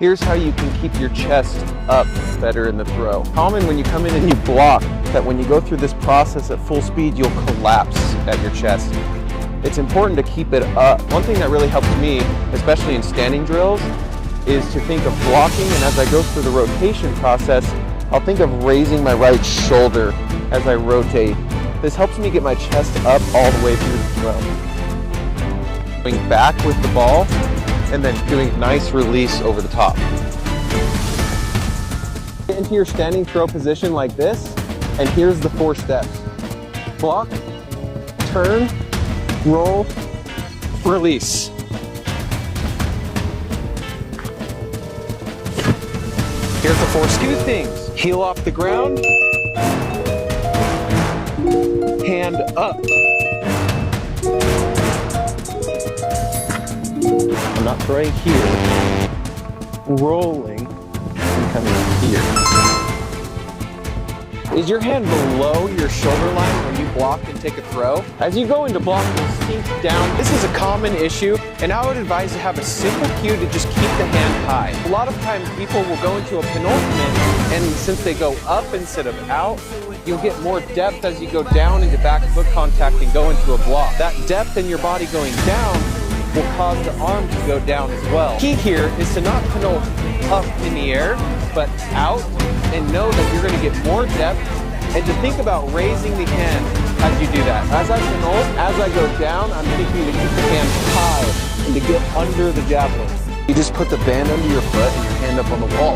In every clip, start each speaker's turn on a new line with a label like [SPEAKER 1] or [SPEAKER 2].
[SPEAKER 1] Here's how you can keep your chest up better in the throw. Common when you come in and you block, that when you go through this process at full speed, you'll collapse at your chest. It's important to keep it up. One thing that really helps me, especially in standing drills, is to think of blocking, and as I go through the rotation process, I'll think of raising my right shoulder as I rotate. This helps me get my chest up all the way through the throw. Going back with the ball, and then doing a nice release over the top. Get into your standing throw position like this, and here's the 4 steps. Block, turn, roll, release. Here's the 4 skew things. Heel off the ground, hand up. I'm not throwing here, rolling, and coming here. Is your hand below your shoulder line when you block and take a throw? As you go into block, you'll sink down. This is a common issue, and I would advise to have a simple cue to just keep the hand high. A lot of times people will go into a penultimate, and since they go up instead of out, you'll get more depth as you go down into back foot contact and go into a block. That depth in your body going down will cause the arm to go down as well. Key here is to not penult up in the air, but out, and know that you're going to get more depth, and to think about raising the hand as you do that. As I penult, as I go down, I'm thinking to keep the hand high and to get under the javelin. You just put the band under your foot and your hand up on the wall.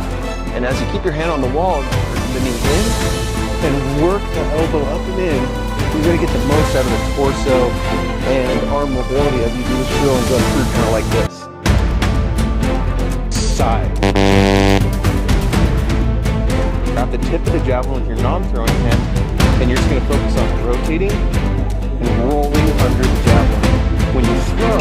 [SPEAKER 1] And as you keep your hand on the wall, you bring the knee in and work the elbow up and in. You're going to get the most out of the torso and arm mobility as you do this drill and go through kind of like this. Side. Grab the tip of the javelin with your non-throwing hand, and you're just going to focus on rotating and rolling under the javelin. When you throw,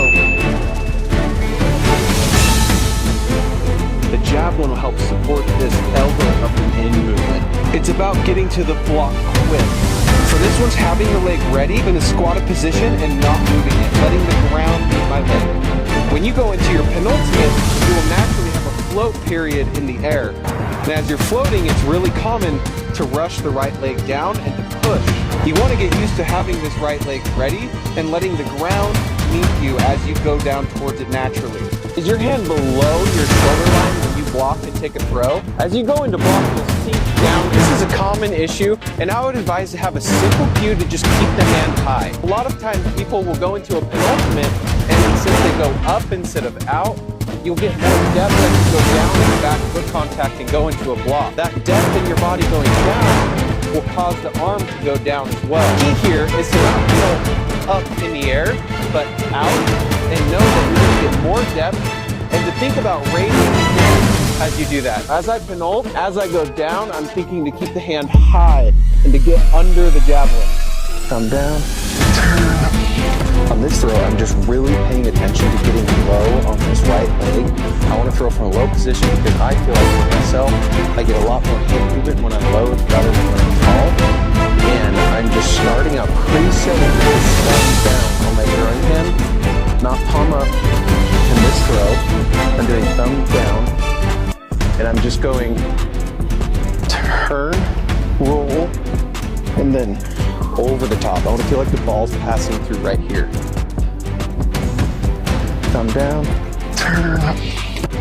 [SPEAKER 1] the javelin will help support this elbow up and in movement. It's about getting to the block quick. For this one's having your leg ready in a squatted position and not moving it, letting the ground meet my leg. When you go into your penultimate, you will naturally have a float period in the air. And as you're floating, it's really common to rush the right leg down and to push. You want to get used to having this right leg ready and letting the ground meet you as you go down towards it naturally. Is your hand below your shoulder line when you block and take a throw? As you go into block, you'll sink down. This is a common issue, and I would advise to have a simple cue to just keep the hand high. A lot of times people will go into a penultimate, and since they go up instead of out, you'll get more depth as you go down into back foot contact and go into a block. That depth in your body going down will cause the arm to go down as well. Key here is to not go up in the air, but out, and know that you're going to get more depth, and to think about raising the hand as you do that. As I penult, as I go down, I'm thinking to keep the hand high and to get under the javelin. Come down, turn. On this throw, I'm just really paying attention to getting low on this right leg. I want to throw from a low position because I feel like for myself, I get a lot more hip movement when I'm low rather than when I'm tall. And I'm just starting out presetting this thumb down on my throwing hand, not palm up in this throw. I'm doing thumb down, and I'm just going turn, roll, and then over the top. I want to feel like the ball's passing through right here. Thumb down, turn.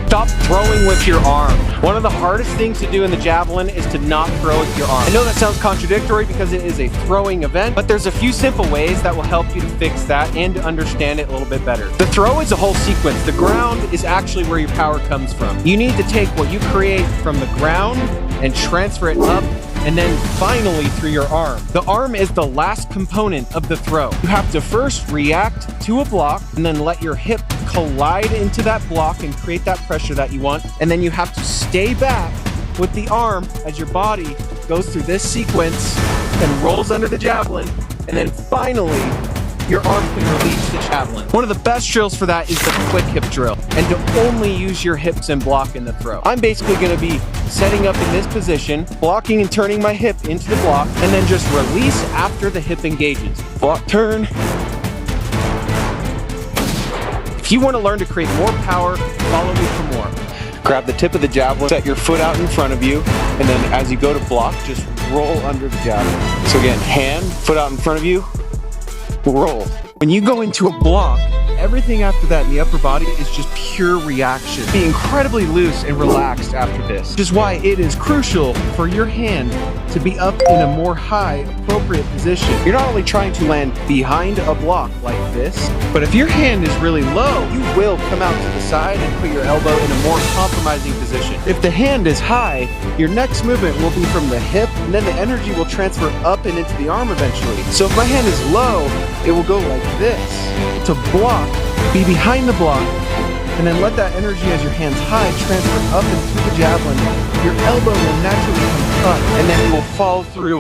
[SPEAKER 1] Stop throwing with your arm. One of the hardest things to do in the javelin is to not throw with your arm. I know that sounds contradictory because it is a throwing event, but there's a few simple ways that will help you to fix that and to understand it a little bit better. The throw is a whole sequence. The ground is actually where your power comes from. You need to take what you create from the ground and transfer it up, and then finally through your arm. The arm is the last component of the throw. You have to first react to a block and then let your hip collide into that block and create that pressure that you want. And then you have to stay back with the arm as your body goes through this sequence and rolls under the javelin. And then finally, your arm can release the javelin. One of the best drills for that is the quick hip drill, and to only use your hips and block in the throw. I'm basically gonna be setting up in this position, blocking and turning my hip into the block, and then just release after the hip engages. Block, turn. If you wanna learn to create more power, follow me for more. Grab the tip of the javelin, set your foot out in front of you, and then as you go to block, just roll under the javelin. So again, hand, foot out in front of you, roll. When you go into a block, everything after that in the upper body is just pure reaction. Be incredibly loose and relaxed after this, which is why it is crucial for your hand to be up in a more high, appropriate position. You're not only trying to land behind a block like this, but if your hand is really low, you will come out to the side and put your elbow in a more compromising position. If the hand is high, your next movement will be from the hip, and then the energy will transfer up and into the arm eventually. So if my hand is low, it will go like this. To block, be behind the block, and then let that energy as your hand's high transfer up and through the javelin. Your elbow will naturally come up, and then it will fall through.